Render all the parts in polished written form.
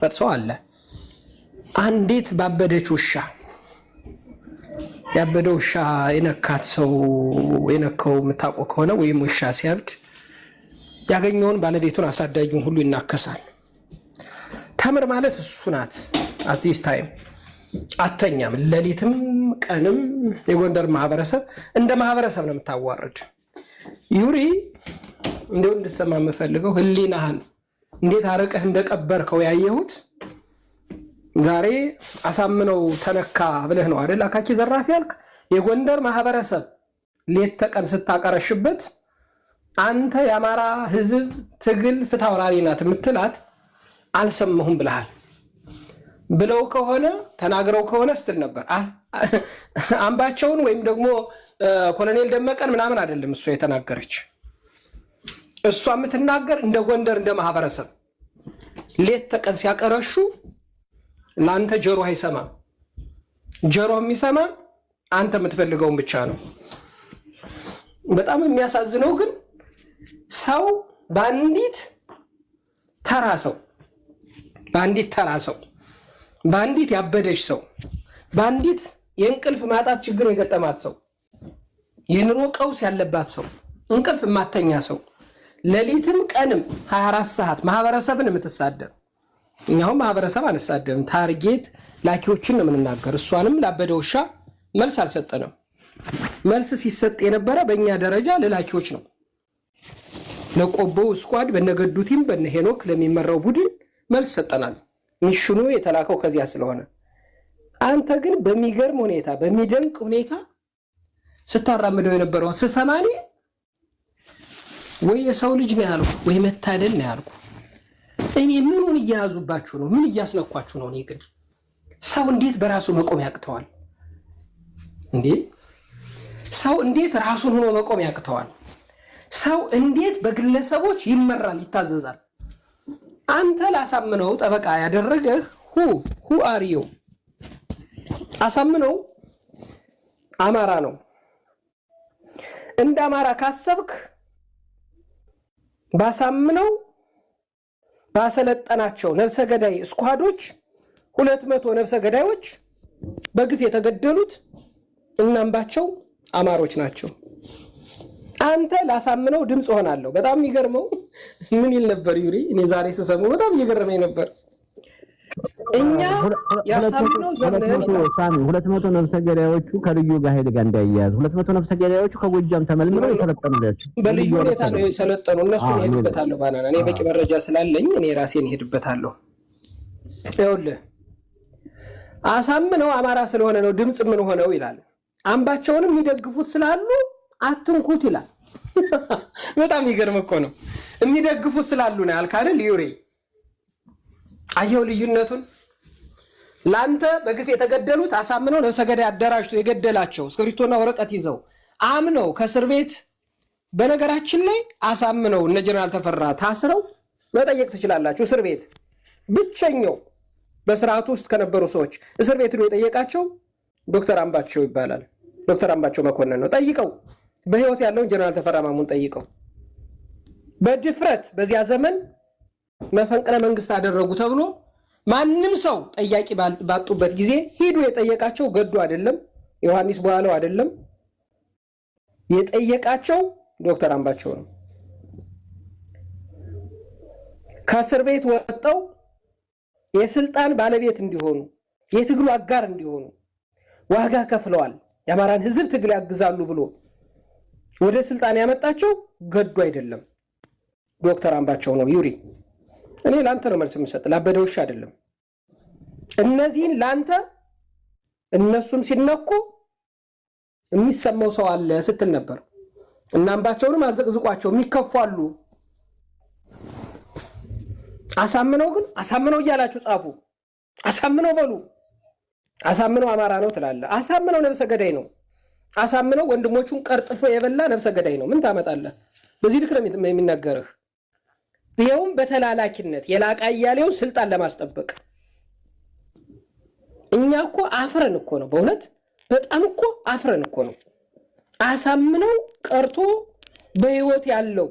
ፈጥሶ አለ አንዲት ባበደች ውሻ ያበደው ውሻ የነካት ሰው የነካው የምታውቀው ከሆነ ወይም ውሻ ሲያብድ ያገኘውን ባለቤቱን አሳዳጊውን ሁሉ ይናከሳል። ተምር ማለት እሱ ናት። at this time አተኛም ለሊትም ቀንም የጎንደር ማህበረሰብ እንደ ማህበረሰብ ነው የምታዋርድ። ዩሪ እንደው እንድሰማ የምፈልገው ህሊናህን እንዴት አረቀህ እንደቀበርከው ያየሁት ዛሬ አሳምነው ተነካ ብለህ ነው አይደል? አካኪ ዘራፍ ያልክ የጎንደር ማህበረሰብ ሌት ተቀን ስታቀረሽበት አንተ የአማራ ህዝብ ትግል ፍታውራሪ ናት የምትላት አልሰማሁም ብለሃል። ብለው ከሆነ ተናግረው ከሆነ ስትል ነበር። አምባቸውን ወይም ደግሞ ኮሎኔል ደመቀን ምናምን አይደለም እሷ የተናገረች። እሷ የምትናገር እንደ ጎንደር እንደ ማህበረሰብ ሌት ተቀን ሲያቀረሹ ለአንተ ጆሮ አይሰማም። ጆሮ የሚሰማ አንተ የምትፈልገውን ብቻ ነው። በጣም የሚያሳዝነው ግን ሰው ባንዲት ተራ ሰው ባንዲት ያበደች ሰው ባንዲት የእንቅልፍ ማጣት ችግር የገጠማት ሰው የኑሮ ቀውስ ያለባት ሰው እንቅልፍ ማተኛ ሰው ለሊትም ቀንም 24 ሰዓት ማህበረሰብን የምትሳደብ እኛው ማህበረሰብ አንሳደብም ታርጌት ላኪዎችን ነው የምንናገር። እሷንም ላበደ ውሻ መልስ አልሰጠንም። መልስ ሲሰጥ የነበረ በእኛ ደረጃ ለላኪዎች ነው። ለቆቦ ስኳድ በነገዱቲም በነሄኖክ ለሚመራው ቡድን መልስ ሰጠናል። ሚሽኑ የተላከው ከዚያ ስለሆነ አንተ ግን በሚገርም ሁኔታ በሚደንቅ ሁኔታ ስታራምደው የነበረው ስሰማኒ ወይ የሰው ልጅ ነው ያልኩ ወይ መታደል ነው ያልኩ። እኔ ምኑን እያያዙባችሁ ነው? ምን እያስነኳችሁ ነው? እኔ ግን ሰው እንዴት በራሱ መቆም ያቅተዋል እንዴ? ሰው እንዴት ራሱን ሆኖ መቆም ያቅተዋል? ሰው እንዴት በግለሰቦች ይመራል ይታዘዛል? አንተ ላሳምነው ጠበቃ ያደረገህ ሁ አሪዮ አሳምነው አማራ ነው። እንደ አማራ ካሰብክ ባሳምነው ባሰለጠናቸው ነፍሰ ገዳይ ስኳዶች 200 ነፍሰ ገዳዮች በግፍ የተገደሉት እናምባቸው አማሮች ናቸው። አንተ ላሳምነው ድምጽ ሆናለሁ። በጣም የሚገርመው ምን ይል ነበር ዩሪ? እኔ ዛሬ ስሰማው በጣም እየገረመኝ ነበር። እኛ ያሳምነው ዘመን 200 ነፍሰ ገዳዮቹ ከልዩ ጋር ጋር እንዳያያዝ 200 ነፍሰ ገዳዮቹ ከጎጃም ተመልምለው የተለጠኑ ናቸው። በልዩ ሁኔታ ነው የሰለጠኑ። እነሱ ይሄድበታለሁ ባናና እኔ በቂ መረጃ ስላለኝ እኔ ራሴን ይሄድበታለሁ። ይኸውልህ አሳምነው አማራ ስለሆነ ነው ድምጽ ምን ሆነው ይላል። አምባቸውንም የሚደግፉት ስላሉ አትንኩት ይላል። በጣም ይገርም እኮ ነው። የሚደግፉት ስላሉ ነው ያልክ አይደል ዩሪ? አየው ልዩነቱን። ላንተ በግፍ የተገደሉት አሳምነው ነፍሰ ገዳይ አደራጅቶ የገደላቸው እስክሪብቶና ወረቀት ይዘው አምነው ከእስር ቤት በነገራችን ላይ አሳምነው እነ ጀነራል ተፈራ ታስረው መጠየቅ ትችላላችሁ። እስር ቤት ብቸኛው በስርዓቱ ውስጥ ከነበሩ ሰዎች እስር ቤት ነው የጠየቃቸው ዶክተር አምባቸው ይባላል። ዶክተር አምባቸው መኮንን ነው። ጠይቀው በህይወት ያለውን ጀነራል ተፈራ ማሙን ጠይቀው በድፍረት በዚያ ዘመን መፈንቅለ መንግስት አደረጉ ተብሎ ማንም ሰው ጠያቂ ባጡበት ጊዜ ሄዱ የጠየቃቸው ገዱ አይደለም ዮሐንስ በኋላው አይደለም የጠየቃቸው ዶክተር አምባቸው ነው። ከእስር ቤት ወጣው የስልጣን ባለቤት እንዲሆኑ የትግሉ አጋር እንዲሆኑ ዋጋ ከፍለዋል። የአማራን ህዝብ ትግል ያግዛሉ ብሎ ወደ ስልጣን ያመጣቸው ገዱ አይደለም ዶክተር አምባቸው ነው። ዩሪ እኔ ላንተ ነው መልስ የምሰጥ ላበደውሽ አይደለም። እነዚህን ላንተ እነሱም ሲነኩ የሚሰማው ሰው አለ ስትል ነበር። እና አምባቸውንም አዘቅዝቋቸው የሚከፋሉ። አሳምነው ግን አሳምነው እያላችሁ ጻፉ። አሳምነው በሉ። አሳምነው አማራ ነው ትላለህ። አሳምነው ነፍሰ ገዳይ ነው። አሳምነው ወንድሞቹን ቀርጥፎ የበላ ነፍሰ ገዳይ ነው። ምን ታመጣለህ? በዚህ ልክ ነው የሚናገርህ። ይኸውም በተላላኪነት የላቃ እያሌውን ስልጣን ለማስጠበቅ። እኛ እኮ አፍረን እኮ ነው በእውነት በጣም እኮ አፍረን እኮ ነው። አሳምነው ቀርቶ በህይወት ያለው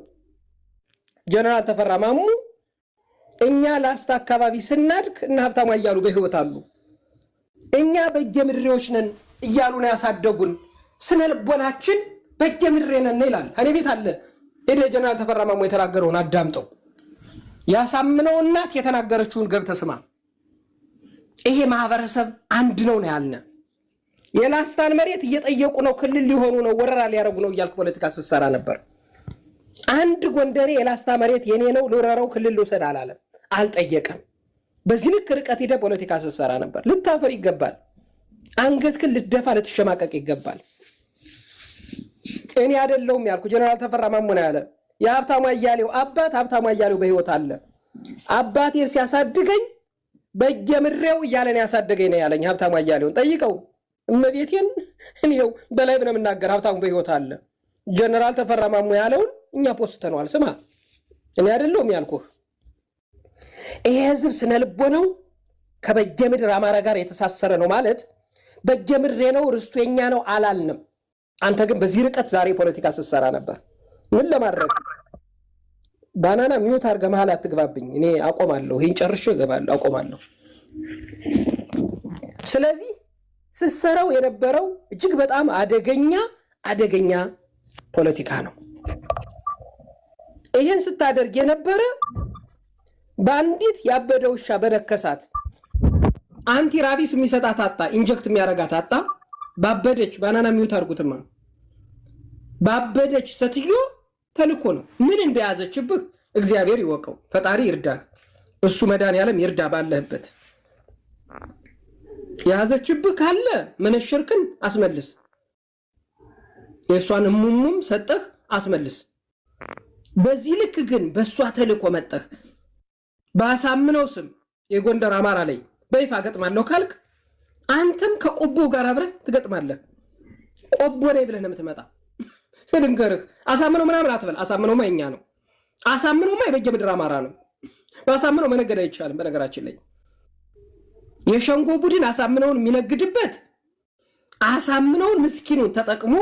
ጀነራል ተፈራ ማሙ እኛ ላስታ አካባቢ ስናድግ እና ሀብታሙ አያሉ በህይወት አሉ። እኛ በየምድሬዎች ነን እያሉ ነው ያሳደጉን። ስነ ልቦናችን በየምድሬ ነን ይላል። እኔ ቤት አለ ሄደ ጀነራል ተፈራ ማሞ የተናገረውን አዳምጠው። ያሳምነው እናት የተናገረችውን ገብተህ ስማ። ይሄ ማህበረሰብ አንድ ነው ያልነ። የላስታን መሬት እየጠየቁ ነው፣ ክልል ሊሆኑ ነው፣ ወረራ ሊያረጉ ነው እያልክ ፖለቲካ ስትሰራ ነበር። አንድ ጎንደሬ የላስታ መሬት የኔ ነው ልወረረው ክልል ልውሰድ አላለም፣ አልጠየቀም። በዚህ ልክ ርቀት ሄደ ፖለቲካ ስትሰራ ነበር። ልታፈር ይገባል። አንገትህን ልትደፋ ልትሸማቀቅ ይገባል። እኔ አይደለሁም ያልኩ ጀነራል ተፈራ ማሞ ነው ያለ። የሀብታሙ አያሌው አባት ሀብታሙ አያሌው በህይወት አለ። አባቴ ሲያሳድገኝ በየምድሬው እያለን ያሳደገኝ ነው ያለኝ ሀብታሙ አያሌውን ጠይቀው። እመቤቴን እኔው በላይ ብነ የምናገር ሀብታሙ በህይወት አለ። ጀነራል ተፈራ ማሞ ያለውን እኛ ፖስተነዋል። ስማ እኔ አይደለሁም ያልኩህ። ይሄ ህዝብ ስነ ልቦናው ከበየምድር አማራ ጋር የተሳሰረ ነው ማለት በየምድሬ ነው ርስቱ የኛ ነው አላልንም። አንተ ግን በዚህ ርቀት ዛሬ ፖለቲካ ስትሰራ ነበር። ምን ለማድረግ ባናና ሚውት አድርገህ መሀል አትግባብኝ። እኔ አቆማለሁ፣ ይህን ጨርሼ እገባለሁ፣ አቆማለሁ። ስለዚህ ስትሰራው የነበረው እጅግ በጣም አደገኛ ፖለቲካ ነው። ይህን ስታደርግ የነበረ በአንዲት ያበደ ውሻ በነከሳት አንቲ ራቢስ የሚሰጣት አጣ፣ ኢንጀክት የሚያረጋት አጣ። ባበደች ባናና ሚውት አድርጉትማ። ባበደች ሴትዮ ተልኮ ነው። ምን እንደያዘችብህ እግዚአብሔር ይወቀው፣ ፈጣሪ ይርዳህ፣ እሱ መድኃኒዓለም ይርዳ ባለህበት። የያዘችብህ ካለ መነሸርክን አስመልስ፣ የእሷን ሙሙም ሰጠህ አስመልስ። በዚህ ልክ ግን በእሷ ተልኮ መጠህ ባሳምነው ስም የጎንደር አማራ ላይ በይፋ ገጥማለሁ ካልክ አንተም ከቆቦ ጋር አብረህ ትገጥማለህ። ቆቦ ነኝ ብለህ ነው የምትመጣ። ልንገርህ፣ አሳምነው ምናምን አትበል። አሳምነውማ የኛ ነው። አሳምነውማ የበየምድር አማራ ነው። በአሳምነው መነገድ አይቻልም። በነገራችን ላይ የሸንጎ ቡድን አሳምነውን የሚነግድበት አሳምነውን ምስኪኑን ተጠቅሞ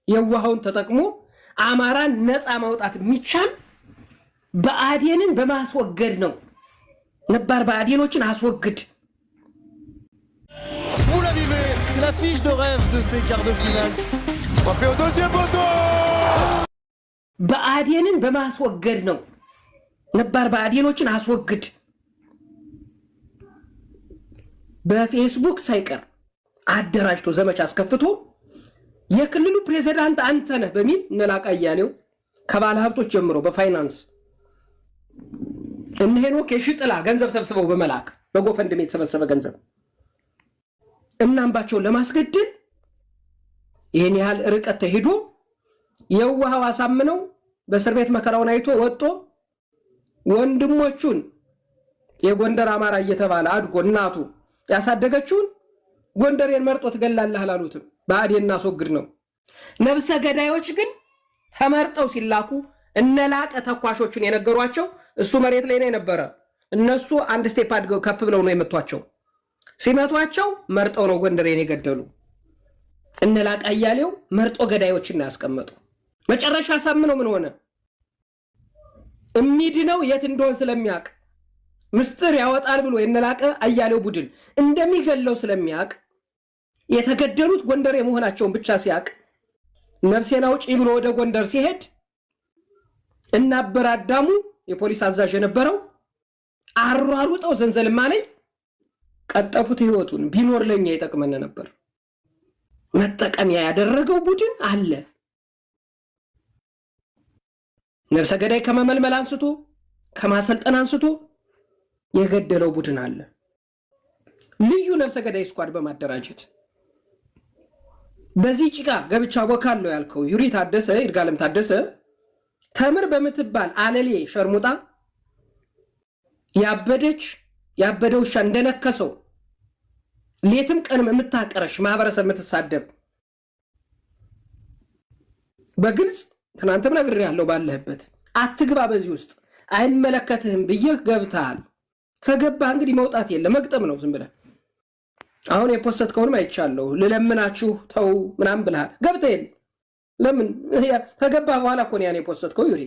የዋሃውን ተጠቅሞ አማራን ነፃ ማውጣት የሚቻል ብአዴንን በማስወገድ ነው። ነባር ብአዴኖችን አስወግድ። Vous la vivez, c'est la fiche de rêve de ces quarts de finale. Frappé au deuxième poteau. ብአዴንን በማስወገድ ነው። ነባር ብአዴኖችን አስወግድ። በፌስቡክ ሳይቀር አደራጅቶ ዘመቻ አስከፍቶ የክልሉ ፕሬዝዳንት አንተ ነህ በሚል ነላቃ እያሌው ከባለ ሀብቶች ጀምሮ በፋይናንስ እነ ሄኖክ የሽጥላ ገንዘብ ሰብስበው በመላክ በጎፈንድም የተሰበሰበ ገንዘብ እናምባቸውን ለማስገደል ይሄን ያህል ርቀት ተሄዶ የዋሃው አሳምነው በእስር ቤት መከራውን አይቶ ወጥቶ ወንድሞቹን የጎንደር አማራ እየተባለ አድጎ እናቱ ያሳደገችውን ጎንደሬን መርጦ ትገላለህ አላሉትም። ብአዴን እናስወግድ ነው። ነብሰ ገዳዮች ግን ተመርጠው ሲላኩ እነላቀ ተኳሾቹን የነገሯቸው እሱ መሬት ላይ ነው የነበረ። እነሱ አንድ ስቴፕ አድገው ከፍ ብለው ነው የመቷቸው። ሲመቷቸው መርጠው ነው ጎንደሬን የገደሉ። እነላቀ አያሌው መርጦ ገዳዮችን ያስቀመጡ። መጨረሻ አሳምነው ምን ሆነ? እሚድነው የት እንደሆነ ስለሚያውቅ ምስጢር ያወጣል ብሎ የነላቀ አያሌው ቡድን እንደሚገለው ስለሚያውቅ የተገደሉት ጎንደር የመሆናቸውን ብቻ ሲያውቅ ነፍሴን አውጪ ብሎ ወደ ጎንደር ሲሄድ እና አበራዳሙ የፖሊስ አዛዥ የነበረው አሯሩጠው ዘንዘልማ ላይ ቀጠፉት። ህይወቱን ቢኖር ለኛ ይጠቅመን ነበር። መጠቀሚያ ያደረገው ቡድን አለ። ነፍሰ ገዳይ ከመመልመል አንስቶ ከማሰልጠን አንስቶ የገደለው ቡድን አለ። ልዩ ነፍሰ ገዳይ ስኳድ በማደራጀት በዚህ ጭቃ ገብቻ ወካለው ያልከው ዩሪ ታደሰ ይርጋለም ታደሰ ተምር በምትባል አለሌ ሸርሙጣ ያበደ ውሻ እንደነከሰው ሌትም ቀንም የምታቀረሽ ማህበረሰብ የምትሳደብ በግልጽ ትናንትም ነግሬያለሁ። ባለህበት አትግባ፣ በዚህ ውስጥ አይመለከትህም ብዬህ ገብተሃል። ከገባህ እንግዲህ መውጣት የለ መግጠም ነው ዝም ብለህ። አሁን የፖስተትከውንም አይቻለሁ። ልለምናችሁ ተው ምናምን ብለሃል። ገብተህ የለ ለምን ከገባህ በኋላ እኮ ነው ያን የፖስተትከው። ይሪ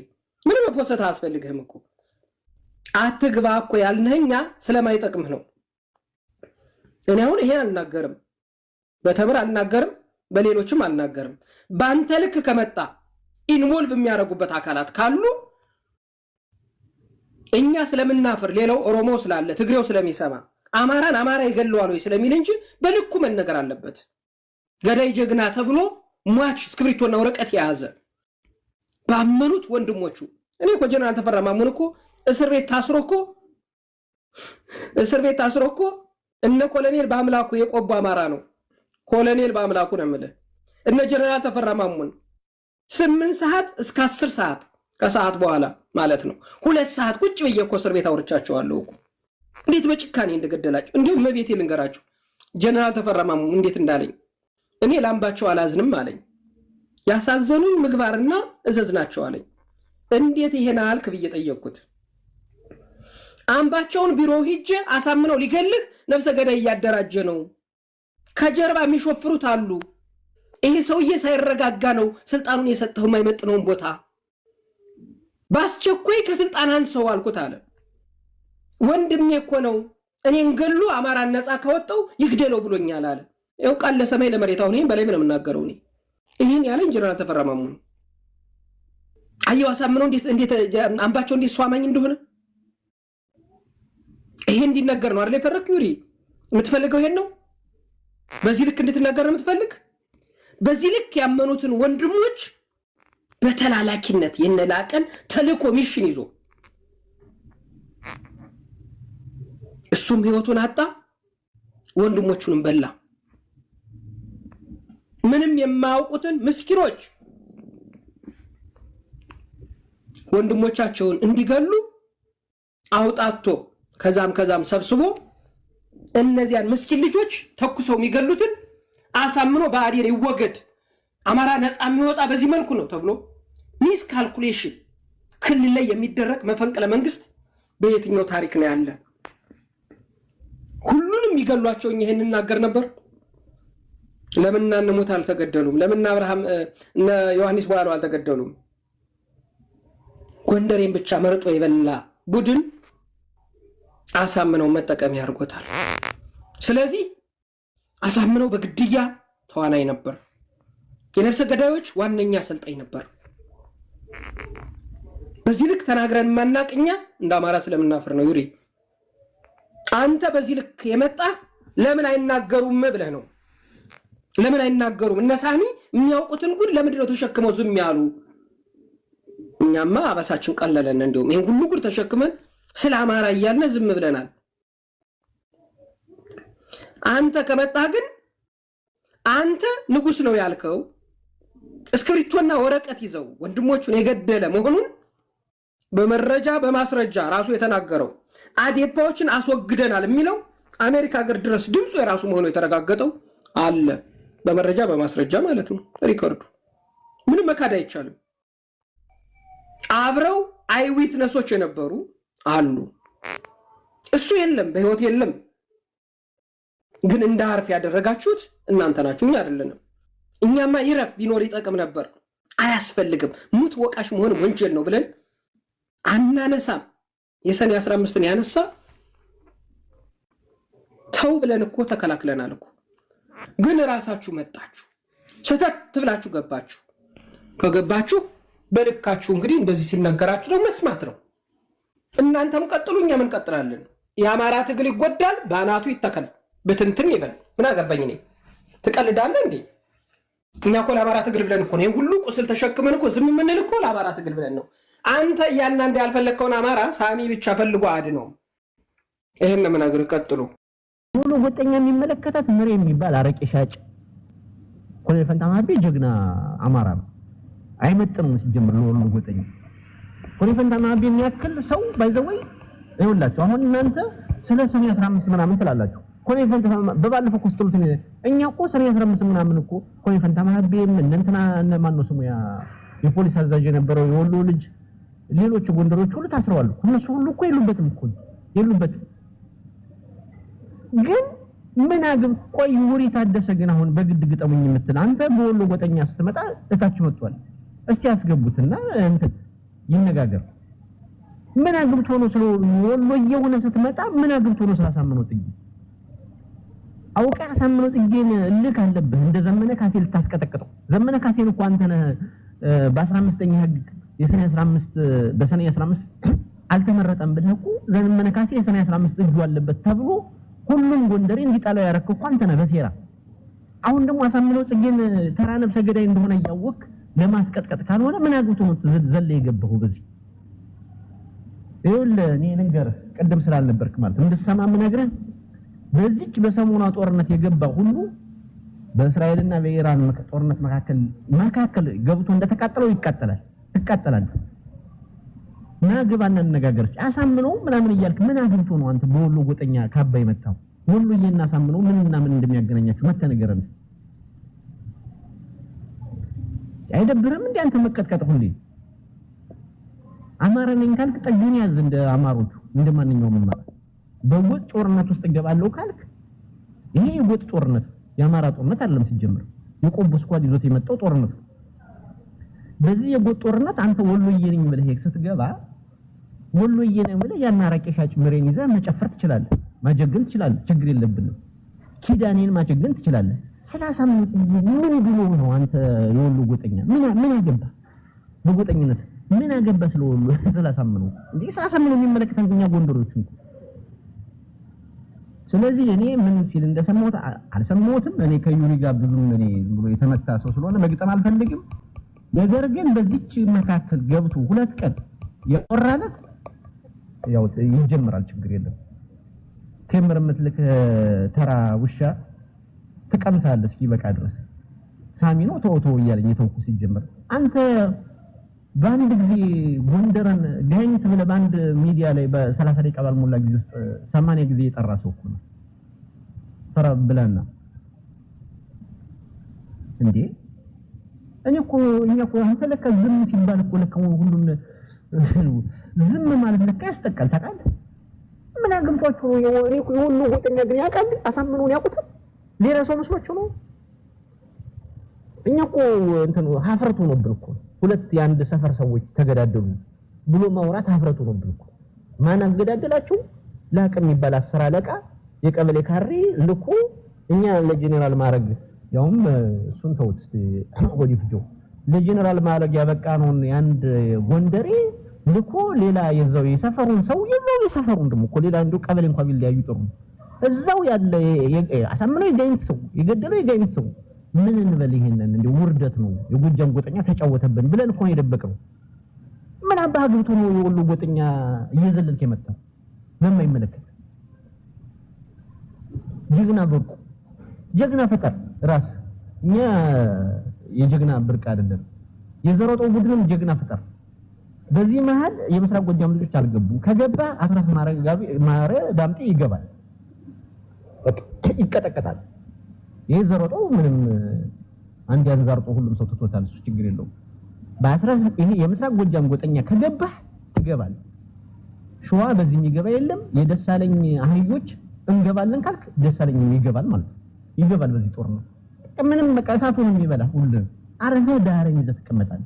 ምንም የፖስተት አያስፈልግህም እኮ አትግባ እኮ ያልነኛ ስለማይጠቅምህ ነው። እኔ አሁን ይሄ አልናገርም፣ በተምር አልናገርም፣ በሌሎችም አልናገርም። ባንተ ልክ ከመጣ ኢንቮልቭ የሚያደርጉበት አካላት ካሉ እኛ ስለምናፈር ሌላው ኦሮሞ ስላለ ትግሬው ስለሚሰማ አማራን አማራ ይገለዋል ወይ ስለሚል እንጂ በልኩ መነገር አለበት። ገዳይ ጀግና ተብሎ ሟች እስክሪብቶና ወረቀት የያዘ ባመኑት ወንድሞቹ እኔ እኮ ጀነራል ተፈራ ማሙን እኮ እስር ቤት ታስሮ እኮ እነ ኮሎኔል በአምላኩ የቆቦ አማራ ነው። ኮሎኔል በአምላኩ ነው የምልህ። እነ ጀነራል ተፈራ ማሙን 8 ሰዓት እስከ 10 ሰዓት ከሰዓት በኋላ ማለት ነው 2 ሰዓት ቁጭ ብዬ እኮ እስር ቤት አውርቻቸዋለሁ እኮ እንዴት በጭካኔ እንደገደላቸው። እንዲሁም መቤቴ ልንገራችሁ ጀነራል ተፈራ ማሙን እንዴት እንዳለኝ እኔ ላምባቸው አላዝንም አለኝ። ያሳዘኑኝ ምግባርና እዘዝ ናቸው አለኝ። እንዴት ይሄን አልክ ብዬ ጠየቅኩት። አምባቸውን ቢሮ ሂጄ አሳምነው ሊገልህ ነፍሰ ገዳይ እያደራጀ ነው፣ ከጀርባ የሚሾፍሩት አሉ። ይሄ ሰውዬ ሳይረጋጋ ነው ስልጣኑን የሰጠው የማይመጥነውን ቦታ ባስቸኳይ ከስልጣን አንሰው አልኩት አለ። ወንድሜ እኮ ነው እኔን ገሉ አማራን ነፃ ካወጣው ይግደለው ብሎኛል አለ። ይኸው ቃል ለሰማይ ለመሬት አሁን ይሄን በላይ ምን የምናገረው እኔ ይሄን ያለኝ ጀነራል ተፈራ ማሙ ነው። አየው አሳምነው እንዴት አምባቸው እንዴት ሷማኝ እንደሆነ ይሄ እንዲነገር ነው አይደል የፈረከው? ይሪ የምትፈልገው ይሄን ነው። በዚህ ልክ እንድትናገር ነው የምትፈልግ። በዚህ ልክ ያመኑትን ወንድሞች በተላላኪነት የነላቀን ተልኮ ሚሽን ይዞ እሱም ህይወቱን አጣ፣ ወንድሞቹንም በላ። ምንም የማያውቁትን ምስኪኖች ወንድሞቻቸውን እንዲገሉ አውጣቶ ከዛም ሰብስቦ እነዚያን ምስኪን ልጆች ተኩሰው የሚገሉትን አሳምኖ በአዴን ይወገድ አማራ ነፃ የሚወጣ በዚህ መልኩ ነው ተብሎ ሚስ ካልኩሌሽን ክልል ላይ የሚደረግ መፈንቅለ መንግስት በየትኛው ታሪክ ነው ያለ? ሁሉንም ይገሏቸው ይሄን እናገር ነበር። ለምን እናንሞት አልተገደሉም? ለምን አብርሃም እነ ዮሐንስ በኋላ አልተገደሉም? ጎንደሬን ብቻ መርጦ የበላ ቡድን አሳምነው መጠቀሚያ አድርጎታል። ስለዚህ አሳምነው በግድያ ተዋናይ ነበር። የነፍሰ ገዳዮች ዋነኛ አሰልጣኝ ነበር። በዚህ ልክ ተናግረን ማናቅኛ እንደ አማራ ስለምናፍር ነው። ዩሪ አንተ በዚህ ልክ የመጣ ለምን አይናገሩም ብለህ ነው። ለምን አይናገሩም? እነ ሳሚ የሚያውቁትን ጉድ ለምንድን ነው ተሸክመው ዝም ያሉ? እኛማ አባሳችን ቀለለን። እንደውም ይሄን ሁሉ ጉድ ተሸክመን ስለ አማራ እያልን ዝም ብለናል። አንተ ከመጣህ ግን አንተ ንጉስ ነው ያልከው እስክሪብቶና ወረቀት ይዘው ወንድሞቹን የገደለ መሆኑን በመረጃ በማስረጃ ራሱ የተናገረው አዴፓዎችን አስወግደናል የሚለው አሜሪካ ሀገር ድረስ ድምፁ የራሱ መሆኑ የተረጋገጠው አለ። በመረጃ በማስረጃ ማለት ነው። ሪኮርዱ ምንም መካድ አይቻልም። አብረው አይዊትነሶች የነበሩ አሉ። እሱ የለም በህይወት የለም። ግን እንዳርፍ ያደረጋችሁት እናንተ ናችሁ፣ እኛ አይደለንም። እኛማ ይረፍ ቢኖር ይጠቅም ነበር። አያስፈልግም። ሙት ወቃሽ መሆን ወንጀል ነው ብለን አናነሳም። የሰኔ 15ን ያነሳ ተው ብለን እኮ ተከላክለናል እኮ። ግን ራሳችሁ መጣችሁ ሰተት ብላችሁ ገባችሁ። ከገባችሁ በልካችሁ እንግዲህ እንደዚህ ሲነገራችሁ ነው መስማት ነው። እናንተም ቀጥሉ፣ እኛም እንቀጥላለን። የአማራ ትግል ይጎዳል፣ ባናቱ ይተከል፣ በትንትን ይበል። ምን አገባኝ እኔ? ትቀልዳለህ እንዴ? እኛ እኮ ለአማራ ትግል ብለን እኮ ነው ይሄን ሁሉ ቁስል ተሸክመን እኮ ዝም የምንል እኮ ለአማራ ትግል ብለን ነው። አንተ ያናንደ ያልፈለከውን አማራ ሳሚ ብቻ ፈልጎ አድነው። ይሄን ነው ምናገር። ቀጥሉ። ሁሉ ወጠኛ የሚመለከታት ምሬ የሚባል አረቄ ሻጭ ኮሎኔል ፈንታማቤ ጀግና አማራ ነው። አይመጥንም ሲጀምር ለሁሉ ወጠኛ ኮሎኔል ፈንታማቤ የሚያክል ሰው ባይዘወይ ይኸውላችሁ። አሁን እናንተ ስለ ሰኔ 15 ምናምን ትላላችሁ። ኮሎኔል ፈንታማቤ በባለፈው ኮስተሉት እኛ እኮ ሰኔ 15 ምናምን እኮ ኮሎኔል ፈንታማቤ እንትና ማን ነው ስሙ ያ የፖሊስ አዛዥ የነበረው የወሎ ልጅ ሌሎች ጎንደሮች ሁሉ ታስረዋል። እነሱ ሁሉ እኮ የሉበትም። ግን ምን አግብ ቆይ ውሪ ታደሰ ግን አሁን በግድ ግጠሙኝ የምትል አንተ በወሎ ጎጠኛ ስትመጣ እታች መጥቷል። እስቲ ያስገቡትና እንትን ይነጋገር። ምን አግብቶ ነው ስለ ወሎዬ ሆነ ስትመጣ ምን አግብቶ ነው ስላሳመነው ጽጌ አውቃ አሳመነው ጽጌን ልክ አለብህ እንደ ዘመነ ካሴ ልታስቀጠቅጠው ዘመነ ካሴን እኮ አንተ ነህ በ15ኛ ህግ የሰኔ 15 በሰኔ 15 አልተመረጠም ብለህ እኮ ዘመነ ካሴ የሰኔ 15 እጁ አለበት ተብሎ ሁሉም ጎንደሬ እንዲጣለው ያረከው እኮ አንተ ነህ በሴራ አሁን ደግሞ አሳመነው ጽጌን ተራ ነብሰ ገዳይ እንደሆነ ያወቅ ለማስቀጥቀጥ ካልሆነ ምን አግብቶ ነው ዘለ የገባው በዚህ ይኸውልህ እኔ ነገር ቀደም ስላልነበርክ ማለት እንድሰማ ምን ነግረህ በዚች በሰሞኗ ጦርነት የገባ ሁሉ በእስራኤልና በኢራን ጦርነት መካከል ገብቶ እንደተቃጠለው ይቃጠላል ናግባና ነጋገር አሳምነው ምናምን ይያልክ ምን አግብቶ ነው አንተ በወሎ ጎጠኛ ካባይ መጣው ወሎዬና አሳምነው ምንና ምን እንደሚያገናኛችሁ መተነገረን አይደብርም እንዴ አንተ መቀጥቀጥ ሁሉ አማራን ካልክ ጠግን ያዝ እንደ አማሮቹ እንደማንኛውም ማለት በወጥ ጦርነት ውስጥ ገባለው ካልክ ይሄ የወጥ ጦርነት የአማራ ጦርነት አይደለም ሲጀምር የቆቦ ስኳድ ይዞት የመጣው ጦርነት በዚህ የወጥ ጦርነት አንተ ወሎዬ ነኝ ብለህ ስትገባ ወሎዬ ነኝ ብለህ ያናራቄ ሻጭ ምሬን ይዘህ መጨፈር ትችላለህ ማጀግን ትችላለህ ችግር የለብንም ኪዳኔን ማጀግን ትችላለህ ስላሳምኑት ምን ብሎ ነው አንተ የወሎ ጎጠኛ ምን ያገባ በጎጠኝነት ምን ያገባ ስለወሎ ስላሳምነው እንዴ ስላሳምነው የሚመለከተኛ ጎንደሮች ስለዚህ እኔ ምን ሲል እንደሰማሁት አልሰማሁትም እኔ ከዩኒ ጋር ብዙም እኔ ብሎ የተመታ ሰው ስለሆነ መግጠም አልፈልግም ነገር ግን በዚች መካከል ገብቶ ሁለት ቀን የቆራለት ያው ይጀምራል ችግር የለም ቴምር ምትልክ ተራ ውሻ ተቀምሳለህ እስኪ በቃ ድረስ ሳሚ ነው ተውቶ ይያለኝ የተውኩ ሲጀምር አንተ ባንድ ጊዜ ጎንደርን ጋኝት ብለ ባንድ ሚዲያ ላይ በ30 ደቂቃ ባልሞላ ጊዜ ውስጥ 80 ጊዜ የጠራ ሰው እኮ ነው ተረብለና እንዴ እኛ እኮ አንተ ለካ ዝም ሲባል እኮ ለካ ሁሉም ዝም ማለት ለካ ያስጠቃል ታውቃለህ ምን አግምቷቸው እኔ እኮ የሁሉ ጎጠኛ ግን ያውቃል አሳምነውን ያውቁታል ሌላ ሰው መስሏቸው ነው እኛ እኮ እንትን ሀፍረቱ ነበር እኮ ሁለት የአንድ ሰፈር ሰዎች ተገዳደሉ ብሎ ማውራት ሀፍረቱ ነበር እኮ ማን አገዳደላችሁ ላቀም ይባል 10 አለቃ የቀበሌ ካሪ ልኩ እኛ ለጄኔራል ማረግ ያውም እሱን ተውት ወዲፍጆ ለጄኔራል ማረግ ያበቃ ነው የአንድ ጎንደሬ ልኩ ሌላ የዛው የሰፈሩን ሰው የሰፈሩን ደሞ እኮ ሌላ እንደው ቀበሌ እንኳን ቢለያዩ ጥሩ እዛው ያለ አሳምነው የጋይንት ሰው የገደለው የጋይንት ሰው ምን እንበል ይሄንን እንደው ውርደት ነው የጎጃም ጎጠኛ ተጫወተብን ብለን እኮ የደበቀው ምን አባህ ግብቶ ነው የወሎ ጎጠኛ እየዘለልክ የመጣው በማይመለከት ጀግና በርቁ ጀግና ፈጠር ራስ እኛ የጀግና ብርቅ አይደለም የዘሮጦ ቡድንም ጀግና ፈጠር በዚህ መሃል የምስራቅ ጎጃም ልጆች አልገቡም ከገባ 18 ማረ ዳምጤ ይገባል ይቀጠቀጣል የዘሮጦ ምንም አንድ ያንዛርጦ ሁሉም ሰው ተቶታል እሱ ችግር የለውም በ19 ይሄ የምስራቅ ጎጃም ጎጠኛ ከገባ ትገባል ሸዋ በዚህ የሚገባ የለም የደሳለኝ አህዮች እንገባለን ካልክ ደሳለኝ ይገባል ማለት ይገባል በዚህ ጦር ነው ምንም መቀሳቱን የሚበላ ሁሉ አረፈ ዳረኝ ተቀመጣል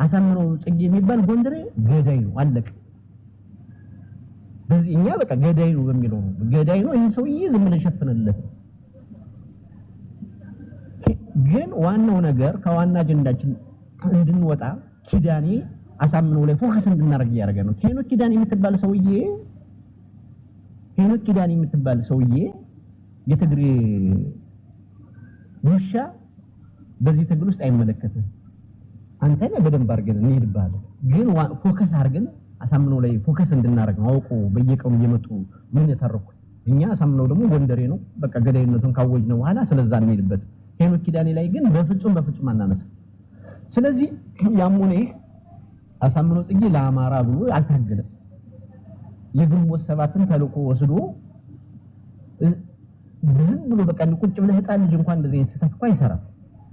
አሳምነው ጽጌ የሚባል ጎንደሬ ገዳይ ነው አለቀ በዚህኛ በቃ ገዳይ ነው በሚለው ነው ገዳይ ነው ይሄ ሰውዬ ዝም ብለን ሸፍነለት ግን ዋናው ነገር ከዋና አጀንዳችን እንድንወጣ ኪዳኔ አሳምነው ላይ ፎከስ እንድናደርግ ያደረገ ነው ሄኖክ ኪዳኔ የምትባል ሰውዬ የትግሬ ውሻ በዚህ ትግል ውስጥ አይመለከትም አንተ ላይ በደንብ አድርገን እንሄድባለን ግን ፎከስ አድርገን አሳምነው ላይ ፎከስ እንድናደርግ ነው አውቆ በየቀኑ እየመጡ ምን የተረኩ እኛ አሳምነው ደግሞ ጎንደሬ ነው በቃ ገዳይነቱን ካወጅ ነው በኋላ ስለዛ እንሄድበት ሄኖክ ኪዳኔ ላይ ግን በፍጹም አናነሳ ስለዚህ ያሙኔ አሳምነው ጽጌ ለአማራ ብሎ አልታገለም የግንቦት ሰባትን ተልቆ ወስዶ ዝም ብሎ በቃ ቁጭ ብለህ ህፃን ልጅ እንኳን እንደዚህ ተስተካክሎ አይሰራም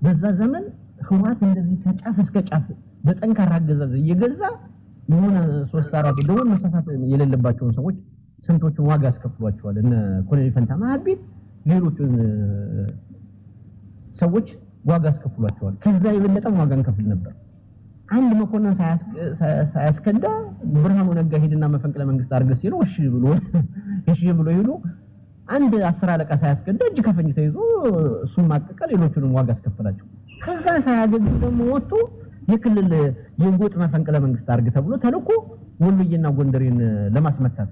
በዛ ዘመን ህዋት እንደዚህ ተጫፍ እስከ ጫፍ በጠንካራ አገዛዝ እየገዛ የሆነ 3-4 ደወል መሳሳት የሌለባቸውን ሰዎች ስንቶቹን ዋጋ አስከፍሏቸዋል እነ ኮሎኔል ፈንታ ማህቢት ሌሎቹን ሰዎች ዋጋ አስከፍሏቸዋል ከዛ የበለጠ ዋጋ እንከፍል ነበር አንድ መኮንን ሳያስከዳ ብርሃኑ ነጋ ሄድና መፈንቅለ መንግስት አርገ ሲሉ እሺ ብሎ ይሉ አንድ 10 አለቃ ሳያስከዳ እጅ ከፈኝ ተይዞ እሱን ማቀቀል ሌሎቹንም ዋጋ አስከፈላቸው። ከዛ ሳያገኝ ደግሞ ወጥቶ የክልል የጎጥ መፈንቅለ መንግስት አርገ ተብሎ ተልኮ ወሎዬና ጎንደሬን ለማስመታት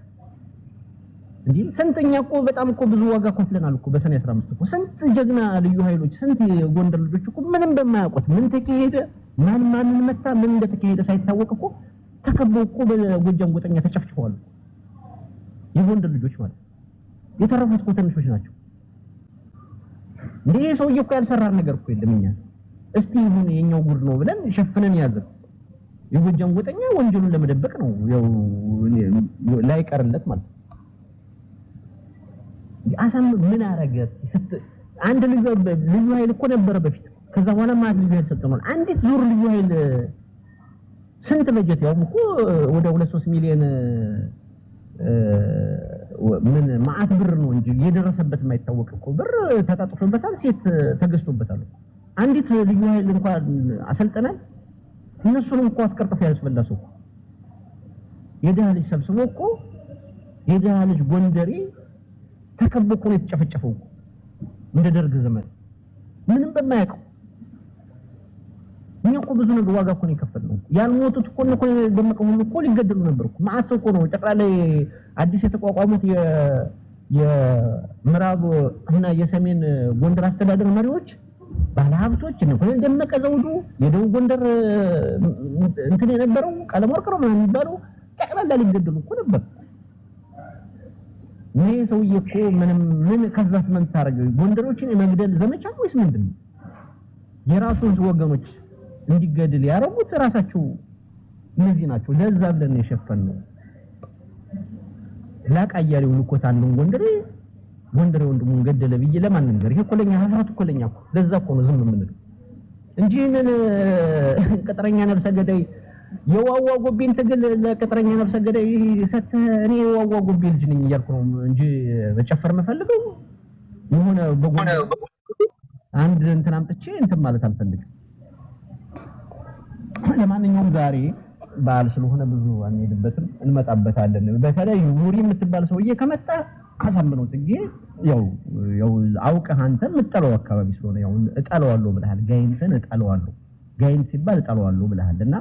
እንዴ ስንተኛ እኮ በጣም እኮ ብዙ ዋጋ ከፍለናል እኮ በሰኔ 15 እኮ ስንት ጀግና ልዩ ኃይሎች ስንት የጎንደር ልጆች እኮ ምንም በማያውቁት ምን ተካሄደ ማንን መታ ምን እንደተካሄደ ሳይታወቅ እኮ ተከበው እኮ በጎጃም ጎጠኛ ተጨፍጭፈዋል። የጎንደር ልጆች ማለት የተረፉት እኮ ትንሾች ናቸው። እንዴ ሰውዬው እኮ ያልሰራን ነገር እኮ የለም። እኛ እስቲ ይሁን የኛው ጉድ ነው ብለን ሸፍነን ያዘን። የጎጃም ጎጠኛ ወንጀሉን ለመደበቅ ነው ያው ላይ ቀርለት ማለት አሳም ምን አረገ አንድ ልዩ ኃይል እኮ ነበር በፊት። ከዛ በኋላ ማለት ልዩ ኃይል ሰጠናል። አንዲት ዙር ልዩ ኃይል ስንት በጀት ያው እኮ ወደ 2-3 ሚሊዮን ምን ማአት ብር ነው እንጂ የደረሰበት የማይታወቅ እኮ ብር ተጣጥፎበታል። ሴት ተገዝቶበታል። አንዲት ልዩ ኃይል እንኳን አሰልጠናል። እነሱንም እኮ አስቀርጥፎ ያስበላሱ የደሃ ልጅ ሰብስቦ እኮ የደሃ ልጅ ጎንደሬ ተከቦ እኮ የተጨፈጨፈው እንደ ደርግ ዘመን ምንም በማያውቀው እኛ እኮ ብዙ ነገር ዋጋ እኮ ነው የከፈልነው። ያልሞቱት እኮ ነው ደመቀ ሁሉ እኮ ሊገደሉ ነበር እኮ ማአት እኮ ነው ጠቅላላ አዲስ የተቋቋሙት የምዕራብ እና የሰሜን ጎንደር አስተዳደር መሪዎች ባለሀብቶች ነው ደመቀ ዘውዱ የደቡብ ጎንደር እንትን የነበረው ቀለም ወርቅ ነው የሚባለው ጠቅላላ ሊገደሉ እኮ ነበር። ይሄ ሰውዬ እኮ ምን ከዛስ ምን ታረገ ጎንደሮችን የመግደል ዘመቻ ወይስ ምንድነው? የራሱን ወገኖች እንዲገድል ያረጉት ራሳቸው እነዚህ ናቸው። ለዛ ብለን የሸፈነው ላቃያሌው ልኮታን ጎንደሬ ወንድሙን ገደለ ብዬ ለማን ነገር ይሄ ኮለኛ ሀፍራት ኮለኛ እኮ ለዛ እኮ ነው ዝም የምንለው እንጂ ምን ቅጥረኛ ነፍሰ ገዳይ የዋዋ ጎቤን ትግል ለቅጥረኛ ነፍሰ ገዳይ ሰተ እኔ የዋዋ ጎቤ ልጅ ነኝ እያልኩ ነው እንጂ በጨፈር መፈልገው የሆነ በጎን አንድ እንትን አምጥቼ እንትን ማለት አልፈልግም። ለማንኛውም ዛሬ በዓል ስለሆነ ብዙ አንሄድበትም፣ እንመጣበታለን። በተለይ ዩሪ የምትባል ሰውዬ ከመጣ አሳምነው ጽጌ ያው አውቀህ አንተ የምትጠለው አካባቢ ስለሆነ ያው እጠለዋለሁ ብለሃል። ጋይንተን እጠለዋለሁ ጋይንት ሲባል እጠለዋለሁ ብለሃልና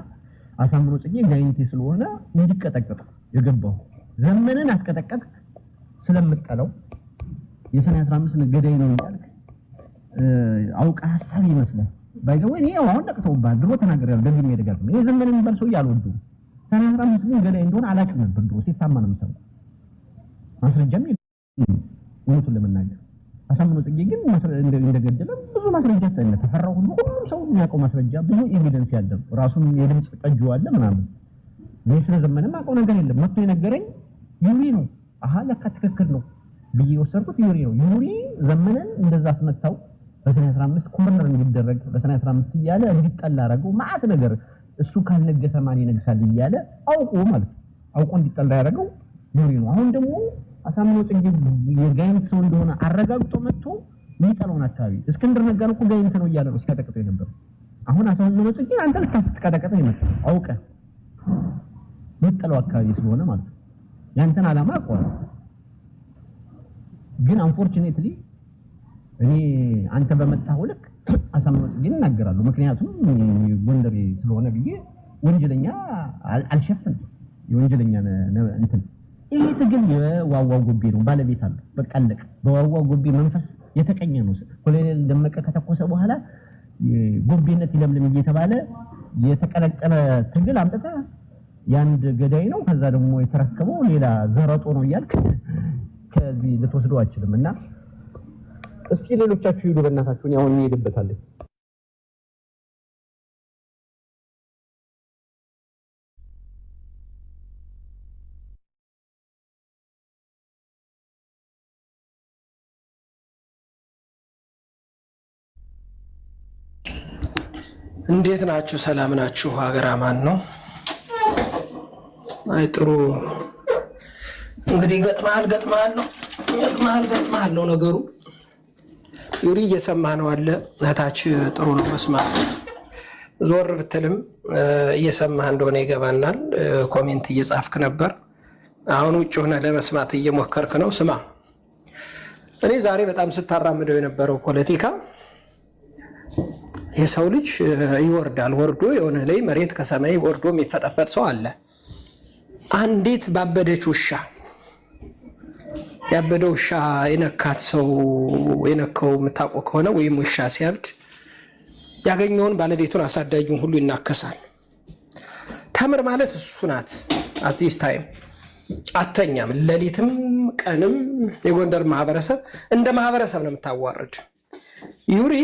አሳምነው ጽጌ ጋይንት ስለሆነ እንዲቀጠቀጥ የገባው ዘመነን አስቀጠቀጥ ስለምትጠለው የሰኔ 15 ገዳይ ነው ይላል አውቀህ ሐሳብ ይመስላል ባይዘው እኔ አሁን ነቅተውባል ድሮ ተናገራለሁ ደግሜ ደጋግሜ ይሄ ዘመን የሚባል ሰው ያልወዱ ሰኔ 15 ግን ገዳይ እንደሆነ አላውቅም ነበር ድሮ ሲታማ ነው የምሰማው ማስረጃም እውነቱን ለመናገር አሳምነው ጽጌ ግን እንደገደለ ብዙ ማስረጃ ተፈራው ሁሉም ሰው የሚያውቀው ማስረጃ ብዙ ኤቪደንስ ያለው ራሱን የድምጽ ቀጅው አለ ምናምን ነው ስለዘመነም አውቀው ነገር የለም መጥቶ የነገረኝ ዩሪ ነው አሃ ለካ ትክክል ነው ብዬ ወሰርኩት ዩሪ ነው ዩሪ ዘመነን እንደዛ አስመታው በሰኔ 15 ኮርነር እንዲደረግ በሰኔ 15 እያለ እንዲጠላ አረገው ማአት ነገር እሱ ካልነገሰ ማን ይነግሳል እያለ አውቆ እንዲጠላ ያረገው ዩሪ ነው። አሁን ደግሞ አሳምነው ጽጌ የጋይንት ሰው እንደሆነ አረጋግጦ መጥቶ የሚጠላውን አካባቢ እስክንድር ነጋን እኮ ጋይንት ነው እያለ ነው ሲቀጠቅጠው የነበረው። አሁን አሳምነው ጽጌ አንተ ልታስቀጠቅጠው የመጣው አውቀህ የሚጠላው አካባቢ ስለሆነ ማለት ነው። ያንተን አላማ አውቀዋለሁ ግን አንፎርቹኔትሊ እኔ አንተ በመጣው ልክ አሳምነው ጽጌን እናገራለሁ። ምክንያቱም ጎንደሬ ስለሆነ ብዬ ወንጀለኛ አልሸፍንም። የወንጀለኛ እንትን ይሄ ትግል የዋዋው ጎቤ ነው ባለቤት አለ በቃ አለቀ። በዋዋው ጎቤ መንፈስ የተቀኘ ነው። ኮሎኔል ደመቀ ከተኮሰ በኋላ ጎቤነት ይለምልም እየተባለ የተቀለቀለ ትግል አምጥታ ያንድ ገዳይ ነው ከዛ ደግሞ የተረከበው ሌላ ዘረጦ ነው እያልክ ከዚህ ልትወስደው አይችልምና እስኪ ሌሎቻችሁ ሂዱ በእናታችሁ ያው እንሄድበታለን። እንዴት ናችሁ? ሰላም ናችሁ? ሀገር አማን ነው? አይ ጥሩ። እንግዲህ ገጥማል ነው ነገሩ። ዩሪ እየሰማ ነው አለ እህታች ጥሩ ነው መስማት። ዞር ብትልም እየሰማህ እንደሆነ ይገባናል። ኮሜንት እየጻፍክ ነበር። አሁን ውጭ ሆነ ለመስማት እየሞከርክ ነው። ስማ፣ እኔ ዛሬ በጣም ስታራምደው የነበረው ፖለቲካ የሰው ልጅ ይወርዳል፣ ወርዶ የሆነ ላይ መሬት ከሰማይ ወርዶ የሚፈጠፈጥ ሰው አለ። አንዲት ባበደች ውሻ ያበደ ውሻ የነካት ሰው የነካው የምታውቀው ከሆነ ወይም ውሻ ሲያብድ ያገኘውን ባለቤቱን አሳዳጊውን ሁሉ ይናከሳል። ተምር ማለት እሱ ናት። አትዚስ ታይም አተኛም፣ ሌሊትም ቀንም የጎንደር ማህበረሰብ እንደ ማህበረሰብ ነው የምታዋርድ። ዩሪ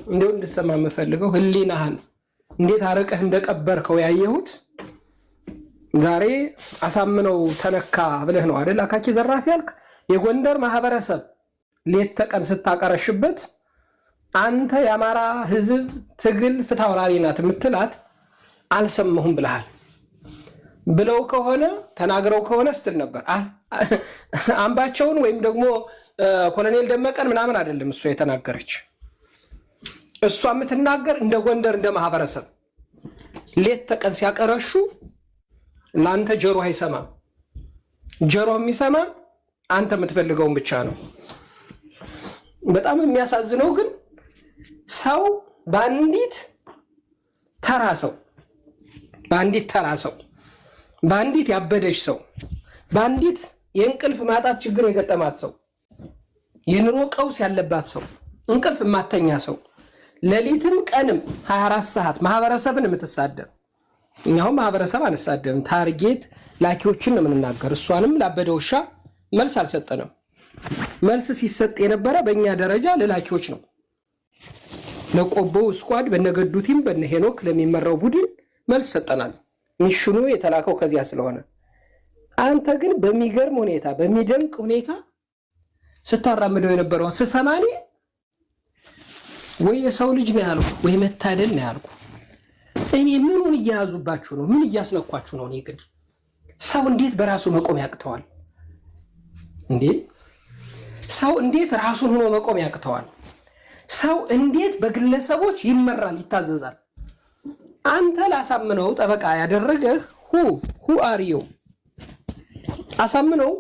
እንደው እንድትሰማ የምፈልገው ህሊናህን እንዴት አረቀህ እንደቀበርከው ያየሁት ዛሬ አሳምነው ተነካ ብለህ ነው አይደል? አካኪ ዘራፍ ያልክ የጎንደር ማህበረሰብ ሌት ተቀን ስታቀረሽበት አንተ የአማራ ህዝብ ትግል ፍትሐውራሪ ናት የምትላት አልሰማሁም ብለሃል። ብለው ከሆነ ተናግረው ከሆነ ስትል ነበር። አምባቸውን ወይም ደግሞ ኮሎኔል ደመቀን ምናምን አይደለም እሷ የተናገረች። እሷ የምትናገር እንደ ጎንደር እንደ ማህበረሰብ ሌት ተቀን ሲያቀረሹ ለአንተ ጆሮ አይሰማም። ጆሮ የሚሰማ አንተ የምትፈልገውን ብቻ ነው። በጣም የሚያሳዝነው ግን ሰው በአንዲት ተራ ሰው በአንዲት ያበደች ሰው በአንዲት የእንቅልፍ ማጣት ችግር የገጠማት ሰው የኑሮ ቀውስ ያለባት ሰው እንቅልፍ የማተኛ ሰው ሌሊትም ቀንም 24 ሰዓት ማህበረሰብን የምትሳደብ እኛው ማህበረሰብ አንሳደብም፣ ታርጌት ላኪዎችን ነው የምንናገር። እሷንም ላበደ ውሻ መልስ አልሰጠንም። መልስ ሲሰጥ የነበረ በእኛ ደረጃ ለላኪዎች ነው። ለቆቦው ስኳድ በነገዱቲም በነሄኖክ ለሚመራው ቡድን መልስ ሰጠናል። ሚሽኑ የተላከው ከዚያ ስለሆነ አንተ ግን በሚገርም ሁኔታ በሚደንቅ ሁኔታ ስታራምደው የነበረው ስሰማኒ ወይ የሰው ልጅ ነው ያልኩ ወይ መታደል ነው ያልኩ። እኔ ምኑን እያያዙባችሁ ነው? ምን እያስነኳችሁ ነው? እኔ ግን ሰው እንዴት በራሱ መቆም ያቅተዋል እንዴ? ሰው እንዴት ራሱን ሆኖ መቆም ያቅተዋል? ሰው እንዴት በግለሰቦች ይመራል ይታዘዛል? አንተ ላሳምነው ጠበቃ ያደረገህ ሁ አሪዮ አሳምነው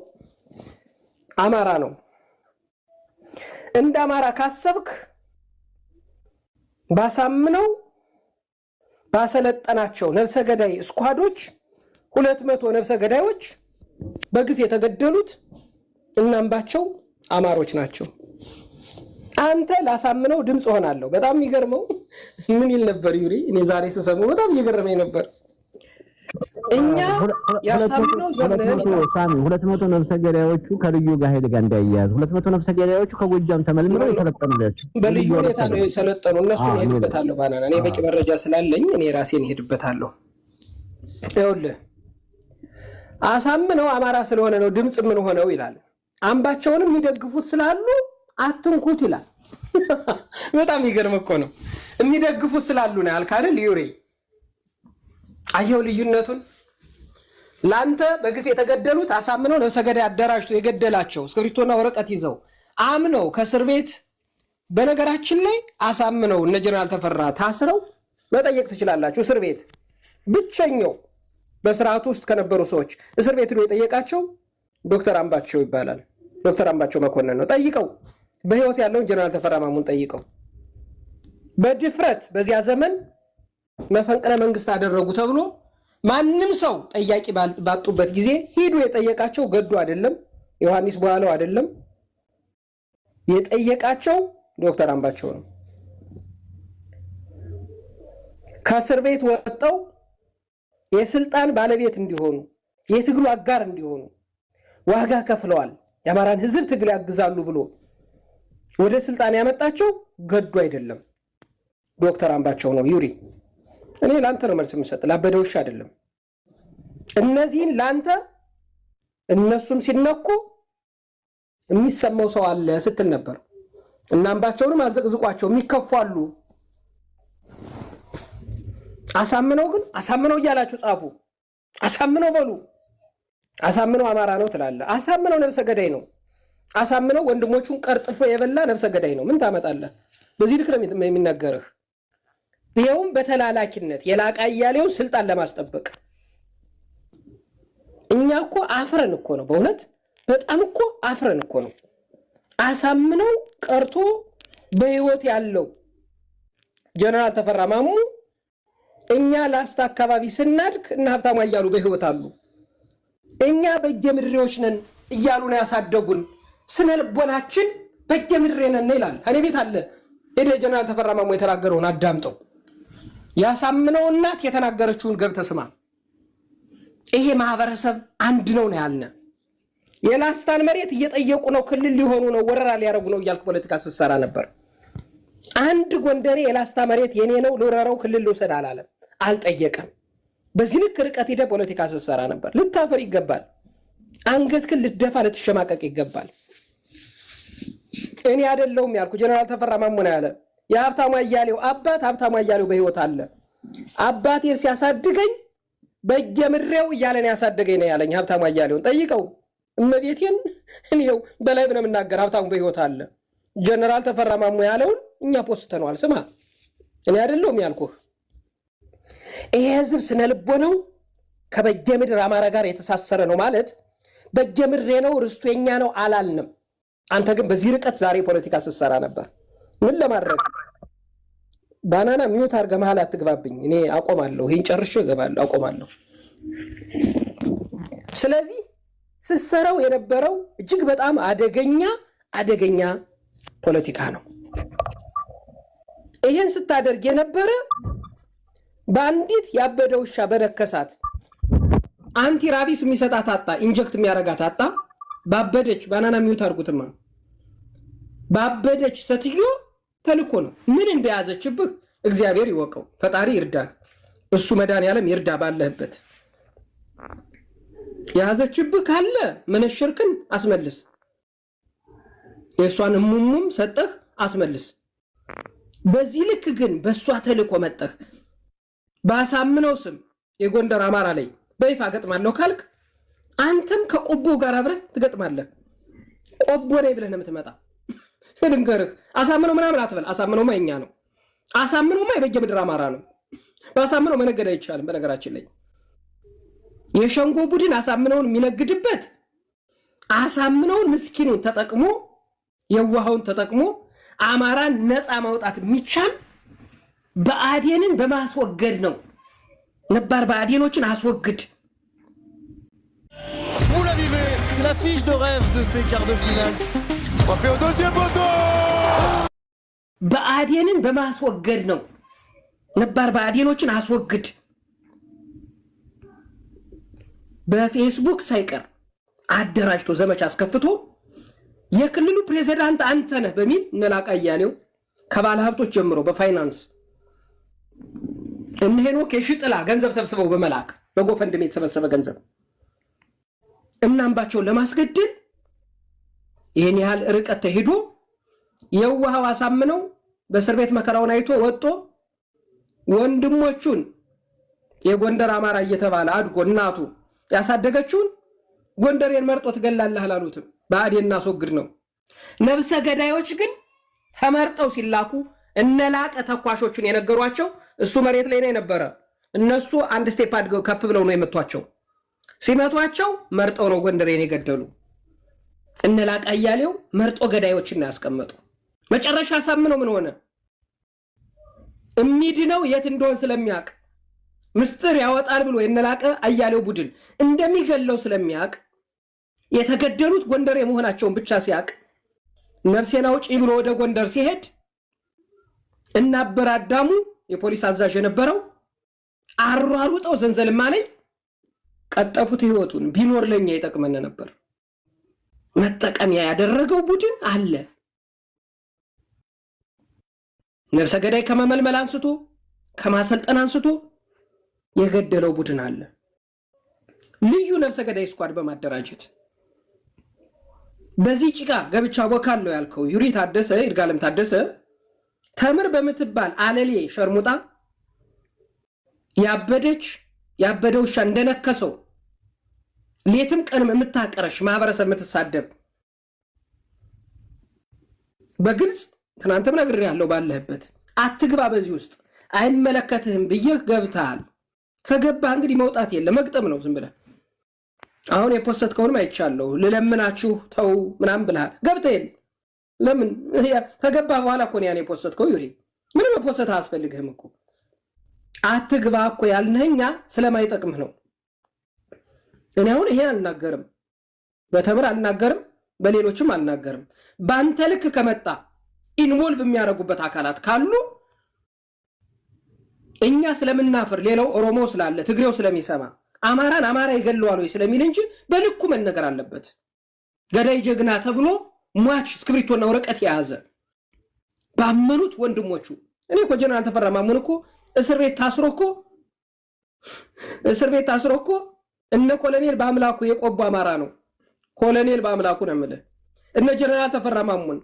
አማራ ነው። እንደ አማራ ካሰብክ ባሳምነው ባሰለጠናቸው ነፍሰ ገዳይ ስኳዶች 200 ነፍሰ ገዳዮች በግፍ የተገደሉት እናምባቸው አማሮች ናቸው። አንተ ላሳምነው ድምጽ ሆናለሁ። በጣም የሚገርመው ምን ይል ነበር ዩሪ? እኔ ዛሬ ስሰማው በጣም እየገረመኝ ነበር። እኛ ያሳምነው ዘመን 200 ነፍሰ ገዳዮቹ ከልዩ ኃይል ጋር እንዳይያዝ 200 ነፍሰ ገዳዮቹ ከጎጃም ተመልምለው የተለጠኑላቸው በልዩ ሁኔታ ነው የሰለጠኑ። እነሱን ሄድበታለሁ ባናና እኔ በቂ መረጃ ስላለኝ እኔ ራሴን ሄድበታለሁ። ይኸውልህ አሳምነው አማራ ስለሆነ ነው ድምጽ ምን ሆነው ይላል። አምባቸውንም የሚደግፉት ስላሉ አትንኩት ይላል። በጣም ይገርም እኮ ነው። የሚደግፉት ስላሉ ነው ያልክ አይደል ዩሪ? አየው ልዩነቱን። ላንተ በግፍ የተገደሉት አሳምነው ነፍሰ ገዳይ አደራጅቶ የገደላቸው እስክሪብቶና ወረቀት ይዘው አምነው ከእስር ቤት በነገራችን ላይ አሳምነው እነ ጀነራል ተፈራ ታስረው መጠየቅ ትችላላችሁ። እስር ቤት ብቸኛው በስርዓቱ ውስጥ ከነበሩ ሰዎች እስር ቤት ነው የጠየቃቸው ዶክተር አምባቸው ይባላል። ዶክተር አምባቸው መኮንን ነው። ጠይቀው በህይወት ያለውን ጀነራል ተፈራ ማሙን ጠይቀው በድፍረት በዚያ ዘመን መፈንቅለ መንግስት አደረጉ ተብሎ ማንም ሰው ጠያቂ ባጡበት ጊዜ ሄዱ የጠየቃቸው ገዱ አይደለም ዮሐንስ በኋላው አይደለም የጠየቃቸው ዶክተር አምባቸው ነው። ከእስር ቤት ወጥተው የስልጣን ባለቤት እንዲሆኑ የትግሉ አጋር እንዲሆኑ ዋጋ ከፍለዋል። የአማራን ህዝብ ትግል ያግዛሉ ብሎ ወደ ስልጣን ያመጣቸው ገዱ አይደለም ዶክተር አምባቸው ነው። ዩሪ እኔ ላንተ ነው መልስ የምሰጥ፣ ላበደው እሺ አይደለም። እነዚህን ላንተ እነሱም ሲነኩ የሚሰማው ሰው አለ ስትል ነበር። እና አምባቸውንም አዘቅዝቋቸው የሚከፋሉ። አሳምነው ግን አሳምነው እያላችሁ ጻፉ። አሳምነው በሉ። አሳምነው አማራ ነው ትላለህ። አሳምነው ነፍሰ ገዳይ ነው። አሳምነው ወንድሞቹን ቀርጥፎ የበላ ነፍሰ ገዳይ ነው። ምን ታመጣለህ? በዚህ ልክ ነው የሚነገርህ። ይሄውም በተላላኪነት የላቃ እያሌውን ስልጣን ለማስጠበቅ እኛ እኮ አፍረን እኮ ነው በእውነት በጣም እኮ አፍረን እኮ ነው አሳምነው ቀርቶ በህይወት ያለው ጀነራል ተፈራ ማሙ እኛ ላስታ አካባቢ ስናድግ እና ሀብታሙ አያሉ በህይወት አሉ እኛ በየምድሬዎች ነን እያሉ ነው ያሳደጉን ስነ ልቦናችን በየምድሬ ነን ይላል እኔ ቤት አለ እኔ ጀነራል ተፈራ ማሙ የተናገረውን አዳምጠው ያሳምነው እናት የተናገረችውን ገብተ ስማ ይሄ ማህበረሰብ አንድ ነው ያልነ የላስታን መሬት እየጠየቁ ነው ክልል ሊሆኑ ነው ወረራ ሊያረጉ ነው እያልኩ ፖለቲካ ስሰራ ነበር አንድ ጎንደሬ የላስታ መሬት የኔ ነው ልወረረው ክልል ልውሰድ አላለም አልጠየቀም በዚህ ልክ ርቀት ሄደ ፖለቲካ ስሰራ ነበር ልታፈር ይገባል አንገትክን ልትደፋ ልትሸማቀቅ ይገባል እኔ አይደለሁም ያልኩ ጀነራል ተፈራ ማሙ ነው ያለ የሀብታሙ አያሌው አባት ሀብታሙ አያሌው በህይወት አለ አባቴ ሲያሳድገኝ በየምድሬው እያለን ያሳደገኝ ነው ያለኝ ሀብታሙ አያሌውን ጠይቀው እመቤቴን እኔው በላይ ብነ ምናገር ሀብታሙ በህይወት አለ ጀነራል ተፈራ ማሙ ያለውን እኛ ፖስተነዋል ስማ እኔ አይደለሁም ያልኩህ ይሄ ህዝብ ስነ ልቦናው ከበየምድር አማራ ጋር የተሳሰረ ነው ማለት በየምድሬ ነው ርስቱ የኛ ነው አላልንም አንተ ግን በዚህ ርቀት ዛሬ ፖለቲካ ስሰራ ነበር ምን ለማድረግ ባናና ሚውት አርገ መሃል አትግባብኝ እኔ አቆማለሁ ይሄን ጨርሼ እገባለሁ አቆማለሁ ስለዚህ ስሰራው የነበረው እጅግ በጣም አደገኛ ፖለቲካ ነው ይሄን ስታደርግ የነበረ ባንዲት ያበደው ሻ በረከሳት አንቲ ራቪስ የሚሰጣት አጣ ኢንጀክት የሚያረጋት አጣ ባበደች ባናና ሚውት አርጉትማ ባበደች ሰትዮ ተልኮ ነው ምን እንደያዘችብህ እግዚአብሔር ይወቀው ፈጣሪ ይርዳህ እሱ መድኃኒዓለም ይርዳ ባለህበት ያዘችብህ ካለ መነሸርክን አስመልስ የሷን ሙሙም ሰጠህ አስመልስ በዚህ ልክ ግን በሷ ተልኮ መጣህ ባሳምነው ስም የጎንደር አማራ ላይ በይፋ ገጥማለሁ ካልክ አንተም ከቆቦ ጋር አብረህ ትገጥማለህ ቆቦ ላይ ብለህ ነው የምትመጣ ልንገርህ አሳምነው ምናምን አትበል አሳምነው ማይኛ ነው አሳምነው ማይ በየምድር አማራ ነው ባሳምነው መነገድ አይቻልም በነገራችን ላይ የሸንጎ ቡድን አሳምነውን የሚነግድበት አሳምነውን ምስኪኑን ተጠቅሞ የዋሃውን ተጠቅሞ አማራን ነፃ ማውጣት የሚቻል በአዴንን በማስወገድ ነው ነባር በአዴኖችን አስወግድ Vous la vivez, c'est la fiche de rêve de ces quarts de finale. Frappé au deuxième poteau. በአዴንን በማስወገድ ነው ነባር በአዴኖችን አስወግድ በፌስቡክ ሳይቀር አደራጅቶ ዘመቻ አስከፍቶ የክልሉ ፕሬዝዳንት አንተ ነህ በሚል ነላቃ እያሌው ከባለ ሀብቶች ጀምሮ በፋይናንስ እነሄኖክ የሽጥላ ገንዘብ ሰብስበው በመላክ በጎፈንድም የተሰበሰበ ገንዘብ እናምባቸው ለማስገደል ይሄን ያህል ርቀት ተሄዶ የዋሃው አሳምነው በእስር ቤት መከራውን አይቶ ወጥቶ ወንድሞቹን የጎንደር አማራ እየተባለ አድጎ እናቱ ያሳደገችውን ጎንደሬን መርጦ ትገላለህ አላሉትም በአዴን አስወግድ ነው ነብሰ ገዳዮች ግን ተመርጠው ሲላኩ እነላቀ ተኳሾቹን የነገሯቸው እሱ መሬት ላይ ነው የነበረ እነሱ አንድ ስቴፕ አድገው ከፍ ብለው ነው የመቷቸው ሲመቷቸው መርጠው ነው ጎንደሬን የገደሉ እነላቀ እያሌው መርጦ ገዳዮችን ያስቀመጡ መጨረሻ አሳምነው ምን ሆነ እሚድነው የት እንደሆነ ስለሚያውቅ ምስጥር ያወጣል ብሎ የነላቀ አያሌው ቡድን እንደሚገለው ስለሚያውቅ የተገደሉት ጎንደር የመሆናቸውን ብቻ ሲያውቅ ነፍሴን አውጪ ብሎ ወደ ጎንደር ሲሄድ እና አበራዳሙ የፖሊስ አዛዥ የነበረው አሯሩጠው ዘንዘልማ ላይ ቀጠፉት ህይወቱን ቢኖር ለኛ ይጠቅመን ነበር መጠቀሚያ ያደረገው ቡድን አለ ነፍሰ ገዳይ ከመመልመል አንስቶ ከማሰልጠን አንስቶ የገደለው ቡድን አለ ልዩ ነፍሰ ገዳይ ስኳድ በማደራጀት በዚህ ጭቃ ገብቻ ወካለው ያልከው ዩሪ ታደሰ ይርጋለም ታደሰ ተምር በመትባል አለሌ ሸርሙጣ ያበደውሻ እንደነከሰው ሌትም ቀንም የምታቀረሽ ማህበረሰብ የምትሳደብ በግልጽ ትናንትም ነግሬያለሁ ባለህበት አትግባ በዚህ ውስጥ አይመለከትህም ብዬህ ገብተሃል። ከገባህ እንግዲህ መውጣት የለ መግጠም ነው ዝም ብለህ። አሁን የፖስተትከውንም አይቻለሁ ልለምናችሁ ተው ምናምን ብለሃል። ገብተህ የለ ለምን ከገባህ በኋላ እኮ ነው ያን የፖስተትከው ዩሪ። ምንም የፖስተት አያስፈልግህም እኮ አትግባ እኮ ያልነኛ ስለማይጠቅምህ ነው። እኔ አሁን ይሄ አልናገርም፣ በተምር አልናገርም፣ በሌሎችም አልናገርም። ባንተ ልክ ከመጣ ኢንቮልቭ የሚያደርጉበት አካላት ካሉ እኛ ስለምናፈር ሌላው ኦሮሞ ስላለ ትግሬው ስለሚሰማ አማራን አማራ ይገለዋል ወይ ስለሚል እንጂ በልኩ መነገር አለበት። ገዳይ ጀግና ተብሎ ሟች እስክሪብቶና ወረቀት የያዘ ባመኑት ወንድሞቹ እኔ እኮ ጀነራል ተፈራ ማሙን እኮ እስር ቤት ታስሮ እኮ እነ ኮሎኔል በአምላኩ የቆቦ አማራ ነው። ኮሎኔል በአምላኩ ነው የምልህ። እነ ጀነራል ተፈራ ማሙን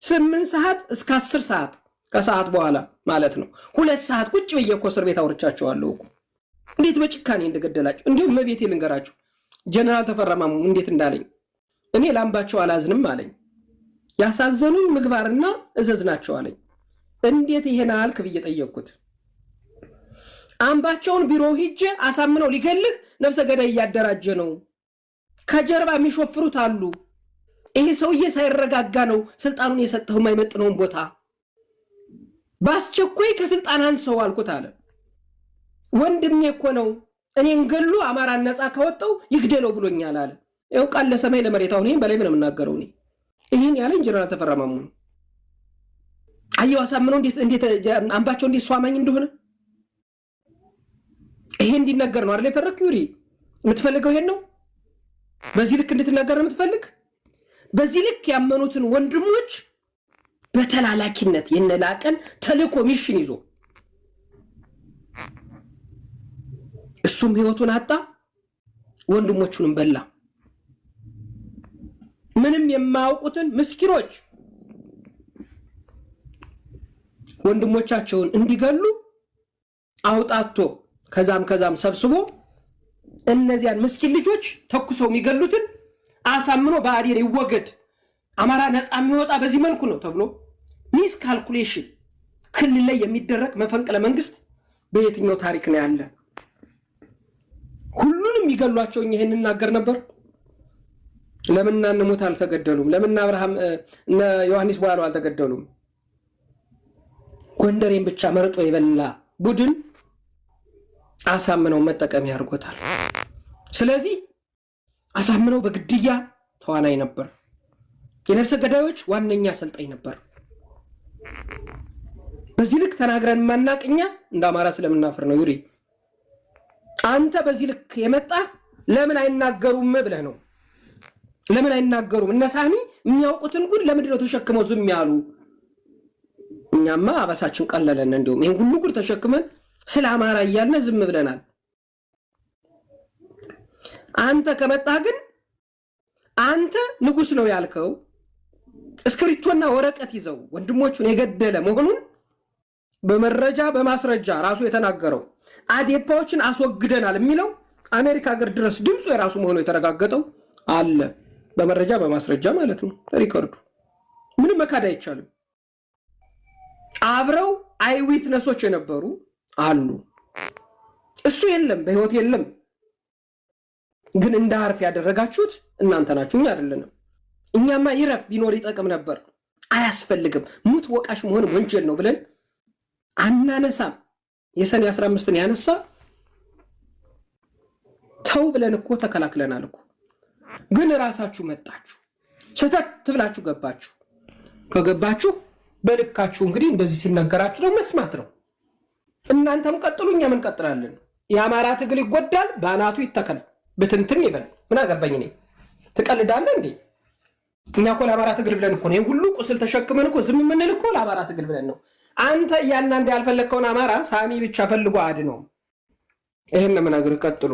8 ሰዓት እስከ 10 ሰዓት ከሰዓት በኋላ ማለት ነው 2 ሰዓት ቁጭ ብዬ እኮ እስር ቤት አውርቻቸዋለሁ እኮ እንዴት በጭካኔ እንደገደላቸው። እንዲሁም መቤቴ ልንገራችሁ ጀነራል ተፈራ ማሙን እንዴት እንዳለኝ እኔ ላምባቸው አላዝንም አለኝ። ያሳዘኑኝ ምግባርና እዘዝ ናቸው አለኝ። እንዴት ይሄን አልክ ብዬ ጠየቅኩት። አምባቸውን ቢሮ ሂጄ አሳምነው ሊገልህ ነፍሰ ገዳይ እያደራጀ ነው፣ ከጀርባ የሚሾፍሩት አሉ። ይሄ ሰውዬ ሳይረጋጋ ነው ስልጣኑን የሰጠው የማይመጥነውን ቦታ በአስቸኳይ ከስልጣን አንሰው አልኩት አለ። ወንድሜ እኮ ነው እኔን ገሉ አማራን ነፃ ካወጣው ይግደለው ብሎኛል አለ። ይኸው ቃል ለሰማይ ለመሬት አሁን ይሄን በላይ ምንም እናገረው እኔ ይሄን ያለኝ ጀነራል ተፈራ ማሙ ነው። አየው አሳምነው እንዴት አምባቸው እንዴት ሷማኝ እንደሆነ ይሄ እንዲነገር ነው አይደል የፈረክ ዩሪ የምትፈልገው ይሄን ነው። በዚህ ልክ እንድትናገር ነው የምትፈልግ። በዚህ ልክ ያመኑትን ወንድሞች በተላላኪነት የነላቀን ተልኮ ሚሽን ይዞ እሱም ህይወቱን አጣ፣ ወንድሞቹንም በላ። ምንም የማያውቁትን ምስኪኖች ወንድሞቻቸውን እንዲገሉ አውጣቶ ከዛም ሰብስቦ እነዚያን ምስኪን ልጆች ተኩሰው የሚገሉትን አሳምኖ በአዴን ይወገድ አማራ ነፃ የሚወጣ በዚህ መልኩ ነው ተብሎ ሚስ ካልኩሌሽን ክልል ላይ የሚደረግ መፈንቅለ መንግስት በየትኛው ታሪክ ነው ያለ? ሁሉንም ይገሏቸው ይሄን እናገር ነበር። ለምን እናንሞት አልተገደሉም? ለምን አብርሃም እነ ዮሐንስ በኋላ አልተገደሉም? ጎንደሬን ብቻ መርጦ የበላ ቡድን አሳምነው መጠቀሚያ አድርጎታል። ስለዚህ አሳምነው በግድያ ተዋናይ ነበር። የነፍሰ ገዳዮች ዋነኛ አሰልጣኝ ነበር። በዚህ ልክ ተናግረን ማናቅኛ እንደ አማራ ስለምናፍር ነው ዩሪ። አንተ በዚህ ልክ የመጣ ለምን አይናገሩም ብለህ ነው። ለምን አይናገሩም? እነ ሳሚ የሚያውቁትን ጉድ ለምንድን ነው ተሸክመው ዝም ያሉ? እኛማ አባሳችን ቀለለን። እንደውም ይሄን ሁሉ ጉድ ተሸክመን ስለ አማራ እያልን ዝም ብለናል። አንተ ከመጣህ ግን አንተ ንጉስ ነው ያልከው እስክሪብቶና ወረቀት ይዘው ወንድሞቹን የገደለ መሆኑን በመረጃ በማስረጃ ራሱ የተናገረው አዴፓዎችን አስወግደናል የሚለው አሜሪካ ሀገር ድረስ ድምፁ የራሱ መሆኑ የተረጋገጠው አለ። በመረጃ በማስረጃ ማለት ነው። ሪኮርዱ ምንም መካድ አይቻልም። አብረው አይዊትነሶች የነበሩ አሉ። እሱ የለም በህይወት የለም። ግን እንዳርፍ ያደረጋችሁት እናንተ ናችሁ፣ እኛ አይደለንም። እኛማ ይረፍ ቢኖር ይጠቅም ነበር። አያስፈልግም፣ ሙት ወቃሽ መሆን ወንጀል ነው ብለን አናነሳም። የሰኔ 15ን ያነሳ ተው ብለን እኮ ተከላክለናል እኮ። ግን ራሳችሁ መጣችሁ ሰተት ብላችሁ ገባችሁ። ከገባችሁ በልካችሁ እንግዲህ እንደዚህ ሲነገራችሁ ነው መስማት ነው። እናንተም ቀጥሉ፣ እኛም እንቀጥላለን። የአማራ ትግል ይጎዳል፣ በአናቱ ይተከል፣ ብትንትን ይበል። ምን አገባኝ እኔ? ትቀልዳለህ እንዴ? እኛ እኮ ለአማራ ትግል ብለን እኮ ነው ይሄን ሁሉ ቁስል ተሸክመን እኮ ዝም የምንል እኮ ለአማራ ትግል ብለን ነው። አንተ ያና እንደ ያልፈለግከውን አማራ ሳሚ ብቻ ፈልጎ አድነው። ይሄን ነው የምነግርህ። ቀጥሉ።